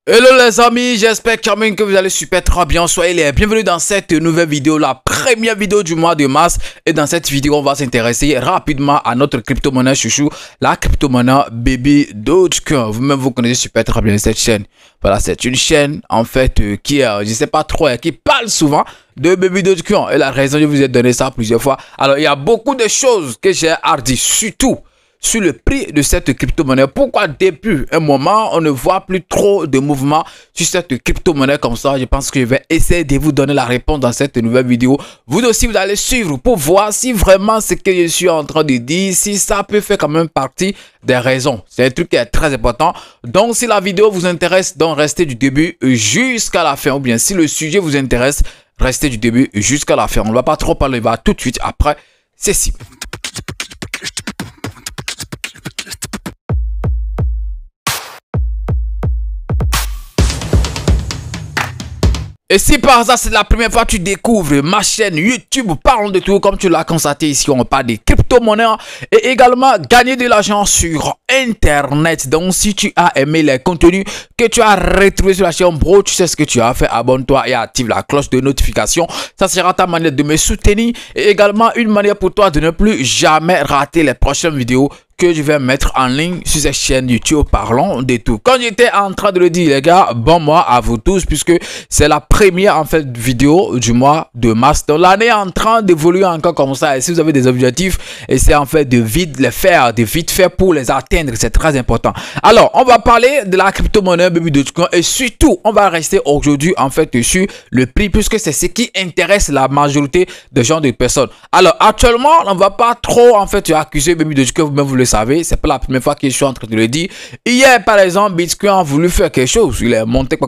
Hello les amis, j'espère quand même que vous allez super très bien. Soyez les bienvenus dans cette nouvelle vidéo, la première vidéo du mois de mars. Et dans cette vidéo, on va s'intéresser rapidement à notre crypto-monnaie chouchou, la crypto-monnaie Baby Dogecoin. Vous-même, vous connaissez super très bien cette chaîne. Voilà, c'est une chaîne en fait qui est, je sais pas trop, qui parle souvent de Baby Dogecoin. Et la raison, je vous ai donné ça plusieurs fois. Alors, il y a beaucoup de choses que j'ai à dire, surtout sur le prix de cette crypto-monnaie. Pourquoi depuis un moment, on ne voit plus trop de mouvements sur cette crypto-monnaie comme ça? Je pense que je vais essayer de vous donner la réponse dans cette nouvelle vidéo. Vous aussi, vous allez suivre pour voir si vraiment ce que je suis en train de dire, si ça peut faire quand même partie des raisons. C'est un truc qui est très important. Donc, si la vidéo vous intéresse, donc restez du début jusqu'à la fin. Ou bien, si le sujet vous intéresse, restez du début jusqu'à la fin. On ne va pas trop parler, on va tout de suite après ceci. Et si par hasard c'est la première fois que tu découvres ma chaîne YouTube, parlons de tout, comme tu l'as constaté ici, on parle des crypto-monnaies et également gagner de l'argent sur Internet. Donc si tu as aimé les contenus que tu as retrouvés sur la chaîne, bro, tu sais ce que tu as fait, abonne-toi et active la cloche de notification. Ça sera ta manière de me soutenir et également une manière pour toi de ne plus jamais rater les prochaines vidéos que je vais mettre en ligne sur cette chaîne YouTube. Parlons de tout. Quand j'étais en train de le dire, les gars, bon mois à vous tous, puisque c'est la première en fait vidéo du mois de mars. Donc l'année est en train d'évoluer encore comme ça. Et si vous avez des objectifs, essayez en fait de vite les faire, de vite faire pour les atteindre. C'est très important. Alors, on va parler de la crypto-monnaie Baby Dogecoin et surtout, on va rester aujourd'hui en fait sur le prix, puisque c'est ce qui intéresse la majorité des gens, de personnes. Alors, actuellement, on ne va pas trop en fait accuser Baby Dogecoin, vous-même vous le savez, c'est pas la première fois que je suis en train de le dire. Hier, par exemple, Bitcoin a voulu faire quelque chose. Il est monté,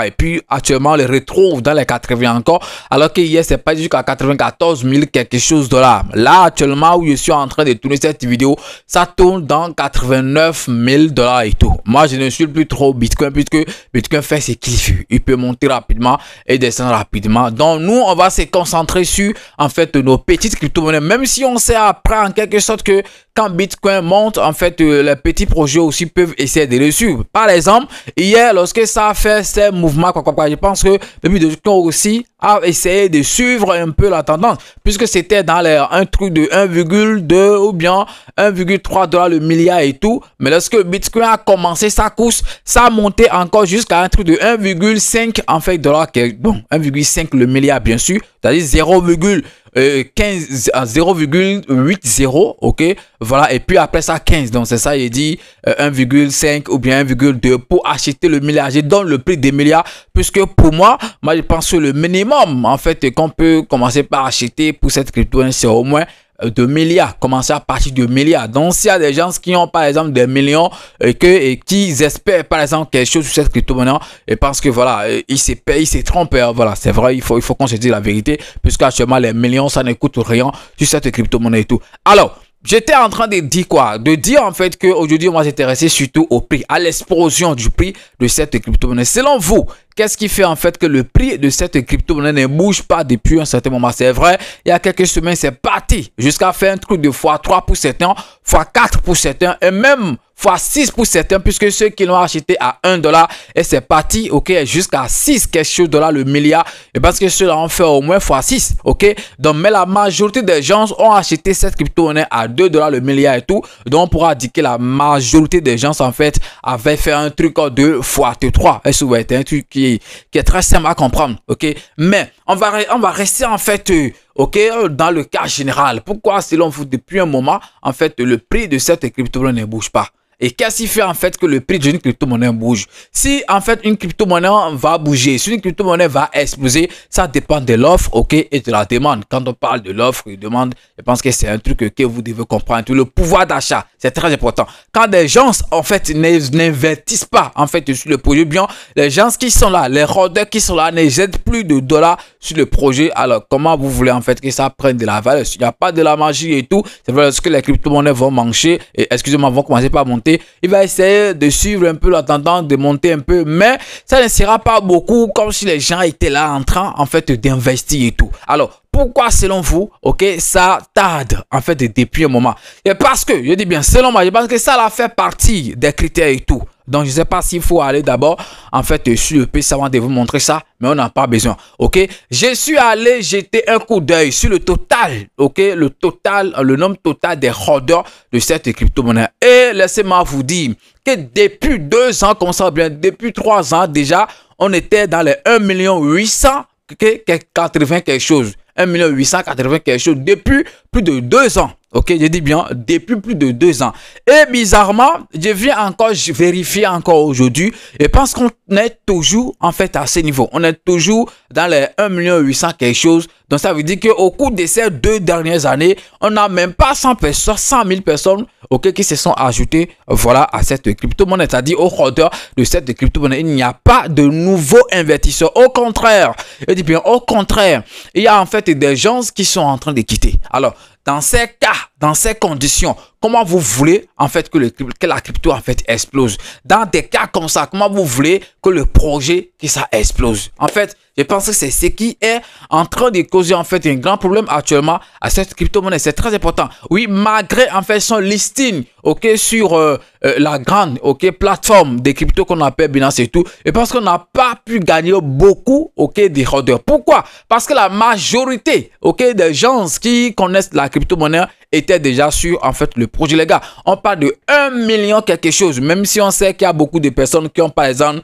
et puis actuellement, on le retrouve dans les 80 encore. Alors que hier, c'est pas jusqu'à 94 000 quelque chose dollars. Là, actuellement, où je suis en train de tourner cette vidéo, ça tourne dans 89 000 dollars et tout. Moi, je ne suis plus trop Bitcoin, puisque Bitcoin fait ce qu'il fait. Il peut monter rapidement et descendre rapidement. Donc, nous, on va se concentrer sur, en fait, nos petites crypto-monnaies. Même si on sait après, en quelque sorte, que quand Bitcoin monte, en fait, les petits projets aussi peuvent essayer de le suivre. Par exemple, hier, lorsque ça a fait ces mouvements, je pense que Baby Dogecoin aussi a essayé de suivre un peu la tendance, puisque c'était dans un truc de 1,2 ou bien 1,3 dollars le milliard et tout. Mais lorsque Bitcoin a commencé sa course, ça a monté encore jusqu'à un truc de 1,5 en fait dollars, bon, 1,5 le milliard bien sûr, c'est-à-dire 0,80, ok, voilà, et puis après ça 15, donc c'est ça, il dit 1,5 ou bien 1,2 pour acheter le milliard. Je donne le prix des milliards, puisque pour moi je pense que le minimum en fait qu'on peut commencer par acheter pour cette crypto, c'est au moins 2 milliards, commencer à partir de milliards. Donc s'il y a des gens qui ont par exemple des millions et qui espèrent par exemple quelque chose sur cette crypto-monnaie, et parce que voilà, ils se trompent, voilà, c'est vrai, il faut qu'on se dise la vérité, puisque actuellement les millions ça ne coûte rien sur cette crypto-monnaie et tout. Alors, j'étais en train de dire quoi? De dire en fait qu'aujourd'hui, on va s'intéresser surtout au prix, à l'explosion du prix de cette crypto-monnaie. Selon vous, qu'est-ce qui fait en fait que le prix de cette crypto-monnaie ne bouge pas depuis un certain moment? C'est vrai, il y a quelques semaines, c'est parti jusqu'à faire un truc de x3 pour certains, x4 pour certains et même x6 pour certains, puisque ceux qui l'ont acheté à 1 dollar et c'est parti, ok, jusqu'à 6 quelque chose dollars le milliard, et parce que ceux-là ont fait au moins x6, ok. Donc, mais la majorité des gens ont acheté cette crypto-monnaie à 2 dollars le milliard et tout. Donc, on pourra dire que la majorité des gens, en fait, avaient fait un truc de x3. Et ça va être un truc qui est très simple à comprendre, ok. Mais on va rester en fait ok, dans le cas général. Pourquoi, selon vous, depuis un moment, en fait, le prix de cette crypto-monnaie ne bouge pas? Et qu'est-ce qui fait en fait que le prix d'une crypto-monnaie bouge? Si en fait une crypto-monnaie va bouger, si une crypto-monnaie va exploser, ça dépend de l'offre, ok, et de la demande. Quand on parle de l'offre et de la demande, je pense que c'est un truc que vous devez comprendre. Le pouvoir d'achat, c'est très important. Quand des gens en fait n'investissent pas en fait sur le projet, bien les gens qui sont là, les rôdeurs qui sont là, ne jettent plus de dollars sur le projet. Alors comment vous voulez en fait que ça prenne de la valeur? Il n'y a pas de la magie et tout. C'est vrai que les crypto-monnaies vont marcher et excusez-moi, vont commencer par monter. Il va essayer de suivre un peu la tendance, de monter un peu, mais ça ne sera pas beaucoup comme si les gens étaient là en train en fait d'investir et tout. Alors pourquoi selon vous, ok, ça tarde en fait depuis un moment? Et parce que, je dis bien selon moi, je pense que ça a fait partie des critères et tout. Donc, je ne sais pas s'il faut aller d'abord, en fait, sur le PC avant de vous montrer ça, mais on n'a pas besoin, ok? Je suis allé jeter un coup d'œil sur le total, ok? Le nombre total des holders de cette crypto-monnaie. Et laissez-moi vous dire que depuis 2 ans, comme ça, bien, depuis 3 ans déjà, on était dans les 1 800 80 quelque chose. 1 880 quelque chose depuis plus de 2 ans. Ok, je dis bien depuis plus de 2 ans. Et bizarrement, je viens encore vérifier encore aujourd'hui et pense qu'on est toujours en fait à ce niveau. On est toujours dans les 1 800 quelque chose. Donc ça veut dire qu'au cours de ces 2 dernières années, on n'a même pas 100 000 personnes ok, qui se sont ajoutées voilà, à cette crypto-monnaie. C'est-à-dire au holders de cette crypto-monnaie, il n'y a pas de nouveaux investisseurs. Au contraire, je dis bien au contraire, il y a en fait des gens qui sont en train de quitter. Alors, dans ces cas, dans ces conditions, comment vous voulez en fait que la crypto en fait explose? Dans des cas comme ça, comment vous voulez que le projet que ça explose? En fait, je pense que c'est ce qui est en train de causer en fait un grand problème actuellement à cette crypto-monnaie. C'est très important. Oui, malgré en fait son listing, ok, sur la grande, ok, plateforme des cryptos qu'on appelle Binance et tout, et parce qu'on n'a pas pu gagner beaucoup, ok, des holders. Pourquoi? Parce que la majorité, ok, des gens qui connaissent la crypto-monnaie étaient déjà sur en fait le projet. Les gars, on parle de 1 million quelque chose, même si on sait qu'il y a beaucoup de personnes qui ont par exemple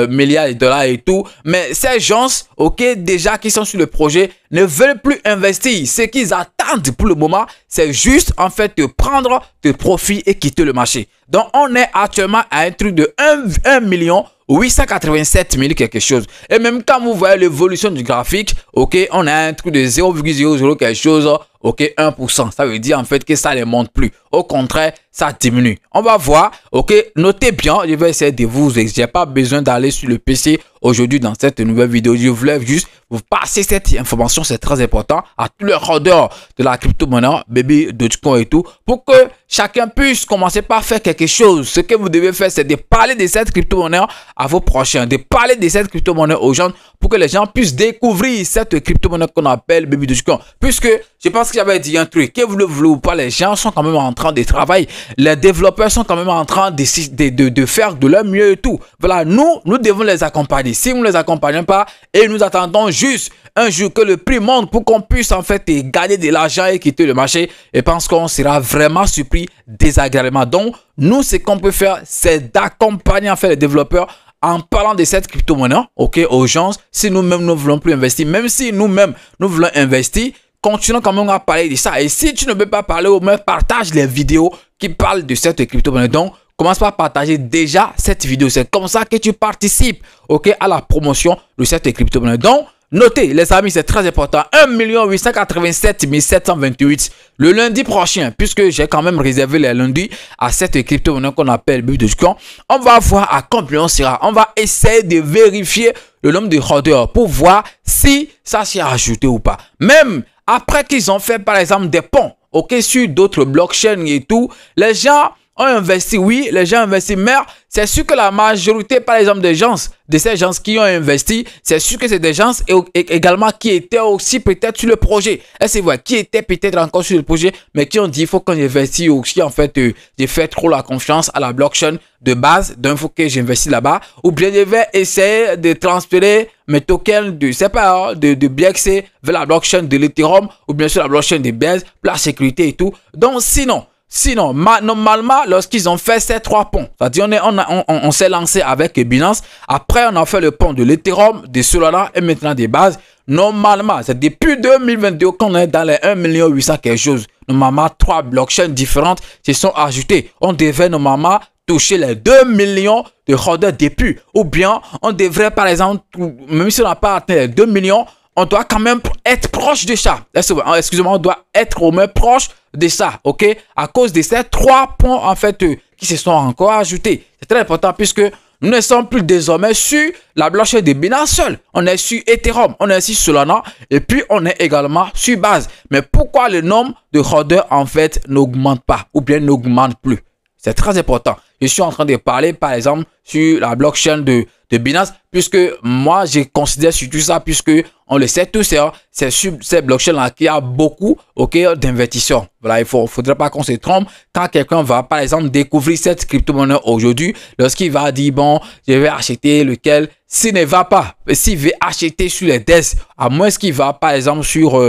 milliards de dollars et tout, mais ces gens, ok, déjà qui sont sur le projet ne veulent plus investir. Ce qu'ils attendent pour le moment, c'est juste en fait de prendre de profit et quitter le marché. Donc on est actuellement à un truc de 1 million 887 000 quelque chose. Et même quand vous voyez l'évolution du graphique, ok, on a un truc de 0,00 quelque chose, ok, 1%. Ça veut dire en fait que ça ne monte plus. Au contraire, ça diminue. On va voir, ok, notez bien, je vais essayer de vous, j'ai pas besoin d'aller sur le PC aujourd'hui dans cette nouvelle vidéo. Je voulais juste vous passer cette information, c'est très important à tous les holders de la crypto-monnaie, Baby, Dogecoin et tout, pour que chacun puisse commencer par faire quelque chose. Ce que vous devez faire, c'est de parler de cette crypto-monnaie à vos prochains, de parler de cette crypto-monnaie aux gens pour que les gens puissent découvrir cette crypto-monnaie qu'on appelle Baby Dogecoin. Puisque je pense que j'avais dit un truc, que vous le voulez ou pas, les gens sont quand même en train de travailler. Les développeurs sont quand même en train de faire de leur mieux et tout. Voilà, nous devons les accompagner. Si nous ne les accompagnons pas et nous attendons juste un jour que le prix monte pour qu'on puisse en fait gagner de l'argent et quitter le marché, je pense qu'on sera vraiment surpris désagréablement. Donc, nous, ce qu'on peut faire, c'est d'accompagner en fait les développeurs en parlant de cette crypto-monnaie, ok, aux gens, si nous-mêmes ne voulons plus investir, même si nous-mêmes nous voulons investir, continuons quand même à parler de ça. Et si tu ne peux pas parler, au moins partage les vidéos qui parlent de cette crypto-monnaie. Donc, commence par partager déjà cette vidéo. C'est comme ça que tu participes, ok, à la promotion de cette crypto-monnaie. Donc, notez, les amis, c'est très important. 1 887 728 le lundi prochain, puisque j'ai quand même réservé les lundis à cette crypto-monnaie qu'on appelle Dogecoin. On va voir à combien on sera. On va essayer de vérifier le nombre de holders pour voir si ça s'est ajouté ou pas. Même après qu'ils ont fait, par exemple, des ponts, ok, sur d'autres blockchains et tout, les gens ont investi, oui, les gens investissent, mais c'est sûr que la majorité, par exemple, de ces gens qui ont investi, c'est sûr que c'est des gens également qui étaient aussi peut-être sur le projet. Et c'est vrai, qui étaient peut-être encore sur le projet, mais qui ont dit, il faut qu'on investisse aussi, en fait, j'ai fait trop la confiance à la blockchain de base, donc il faut que j'investisse là-bas, ou bien je vais essayer de transférer mes tokens de BXC vers la blockchain de l'Ethereum, ou bien sur la blockchain de Base, pour la sécurité et tout. Donc, Sinon, normalement, lorsqu'ils ont fait ces 3 ponts, c'est-à-dire on s'est lancé avec Binance, après on a fait le pont de l'Ethereum, de Solana et maintenant des bases. Normalement, c'est depuis 2022 qu'on est dans les 1 800 quelque chose. Normalement, 3 blockchains différentes se sont ajoutées. On devait normalement toucher les 2 millions de holders depuis. Ou bien, on devrait par exemple, même si on n'a pas atteint les 2 millions, on doit quand même être proche de ça. Excusez-moi, on doit être au moins proche de ça, ok? À cause de ces 3 points, en fait, qui se sont encore ajoutés. C'est très important puisque nous ne sommes plus désormais sur la blockchain de Binance seul. On est sur Ethereum, on est sur Solana et puis on est également sur Base. Mais pourquoi le nombre de holders, en fait, n'augmente pas ou bien n'augmente plus? C'est très important. Je suis en train de parler, par exemple, sur la blockchain de Binance, puisque moi, je considère surtout ça, puisque on le sait tous, c'est sur cette blockchain-là qu'il y a beaucoup d'investisseurs. Voilà, il ne faudrait pas qu'on se trompe. Quand quelqu'un va, par exemple, découvrir cette crypto-monnaie aujourd'hui, lorsqu'il va dire, bon, je vais acheter lequel, s'il ne va pas, s'il veut acheter sur les DEX, à moins qu'il va, par exemple, sur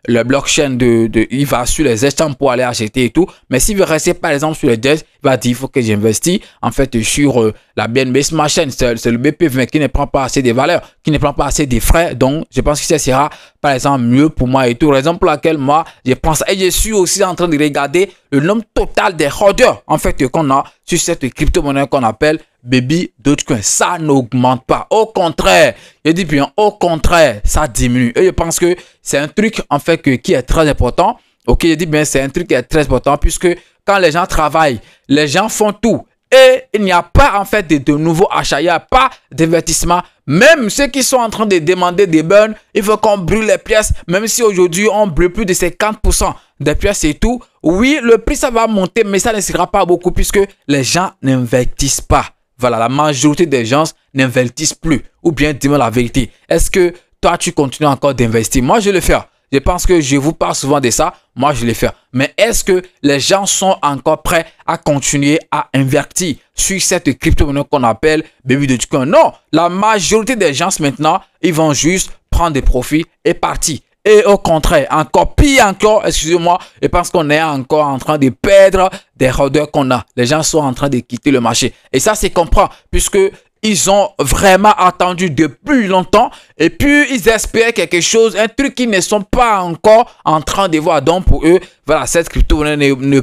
le blockchain il va sur les exchanges pour aller acheter et tout. Mais s'il veut rester, par exemple, sur les DEX, il va dire, il faut que j'investisse, en fait, sur la BNB Smart Chain. C'est le BP20 qui ne prend pas assez de valeur, qui ne prend pas assez de frais. Donc, je pense que ça sera, par exemple, mieux pour moi et tout. Raison pour laquelle moi, je pense, et je suis aussi en train de regarder le nombre total des holders, en fait, qu'on a sur cette crypto-monnaie qu'on appelle Baby Dogecoin. Ça n'augmente pas. Au contraire, je dis bien, au contraire, ça diminue. Et je pense que c'est un truc, en fait, qui est très important. Ok, je dis bien, c'est un truc qui est très important puisque quand les gens travaillent, les gens font tout. Et il n'y a pas, en fait, de nouveaux achats. Il n'y a pas d'investissement. Même ceux qui sont en train de demander des burns, il faut qu'on brûle les pièces. Même si aujourd'hui, on brûle plus de 50% des pièces et tout. Oui, le prix, ça va monter, mais ça ne sera pas beaucoup puisque les gens n'investissent pas. Voilà, la majorité des gens n'investissent plus. Ou bien, dis-moi la vérité. Est-ce que toi, tu continues encore d'investir? Moi, je le fais. Je pense que je vous parle souvent de ça. Moi, je le fais. Mais est-ce que les gens sont encore prêts à continuer à investir sur cette crypto-monnaie qu'on appelle Baby Dogecoin? Non, la majorité des gens maintenant, ils vont juste prendre des profits et partir. Et au contraire, encore pire encore, excusez-moi, je pense qu'on est encore en train de perdre des holders qu'on a. Les gens sont en train de quitter le marché. Et ça, c'est comprend, puisque ils ont vraiment attendu depuis longtemps et puis ils espèrent quelque chose, un truc qu'ils ne sont pas encore en train de voir. Donc pour eux, voilà, cette crypto-monnaie ne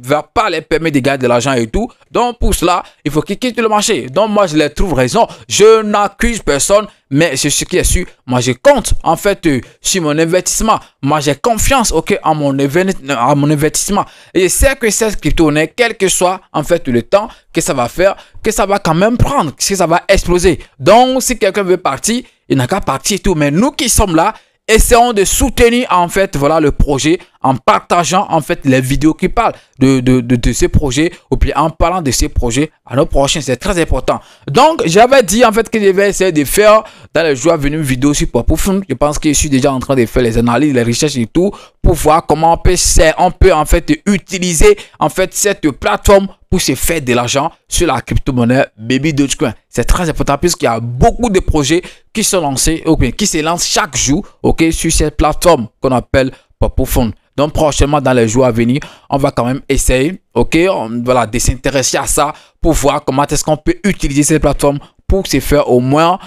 va pas les permettre de gagner de l'argent et tout. Donc pour cela, il faut qu'ils quittent le marché. Donc moi, je les trouve raison. Je n'accuse personne, mais c'est ce qui est sûr. Moi, je compte en fait sur mon investissement. Moi, j'ai confiance en mon investissement. Et je sais que cette crypto-monnaie, quel que soit en fait le temps que ça va faire, que ça va quand même prendre, que ça va exploser. Donc, si quelqu'un veut partir, il n'a qu'à partir et tout. Mais nous qui sommes là, essayons de soutenir en fait voilà le projet en partageant en fait les vidéos qui parlent de ces projets ou puis en parlant de ces projets à nos prochains. C'est très important. Donc j'avais dit en fait que je vais essayer de faire dans les jours à venir une vidéo sur Popofun. Je pense que je suis déjà en train de faire les analyses, les recherches et tout pour voir comment on peut en fait utiliser en fait cette plateforme pour se faire de l'argent sur la crypto-monnaie Baby Dogecoin. C'est très important puisqu'il y a beaucoup de projets qui sont lancés, qui se lancent chaque jour, sur cette plateforme qu'on appelle Popofun. Donc prochainement dans les jours à venir, on va quand même essayer, voilà, de s'intéresser à ça pour voir comment est-ce qu'on peut utiliser cette plateforme pour se faire au moins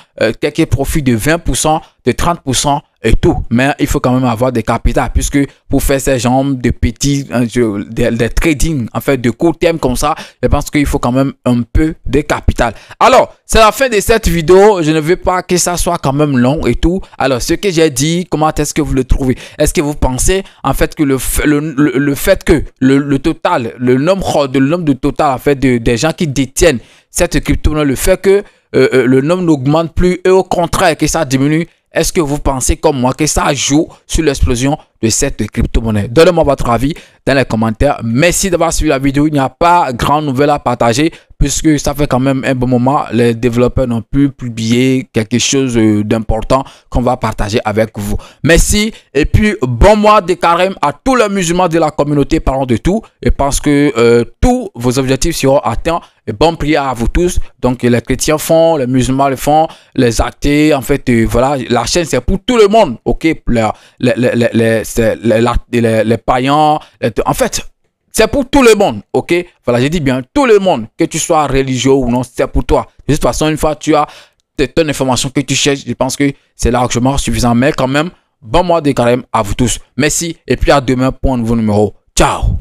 quelques profits de 20%, de 30% et tout. Mais il faut quand même avoir des capitaux puisque pour faire ces genres de petits des trading en fait de court terme comme ça, je pense qu'il faut quand même un peu de capital. Alors, c'est la fin de cette vidéo. Je ne veux pas que ça soit quand même long et tout. Alors, ce que j'ai dit, comment est-ce que vous le trouvez? Est-ce que vous pensez en fait que le fait que le total, le nombre de total en fait des gens qui détiennent cette crypto-monnaie, le fait que le nombre n'augmente plus et au contraire que ça diminue, est-ce que vous pensez comme moi que ça joue sur l'explosion de cette crypto-monnaie? Donnez-moi votre avis dans les commentaires. Merci d'avoir suivi la vidéo. Il n'y a pas grande nouvelle à partager puisque ça fait quand même un bon moment. Les développeurs n'ont plus publié quelque chose d'important qu'on va partager avec vous. Merci et puis bon mois de carême à tous les musulmans de la communauté. Parlons de tout et parce que tous vos objectifs seront atteints. Et bonne prière à vous tous. Donc les chrétiens font, les musulmans le font, les athées, en fait, voilà, la chaîne c'est pour tout le monde, les païens, en fait, c'est pour tout le monde, voilà, j'ai dit bien tout le monde, que tu sois religieux ou non, c'est pour toi. De toute façon, une fois tu as ton information que tu cherches, je pense que c'est largement suffisant, mais quand même, bon mois de carême à vous tous. Merci et puis à demain pour un nouveau numéro. Ciao.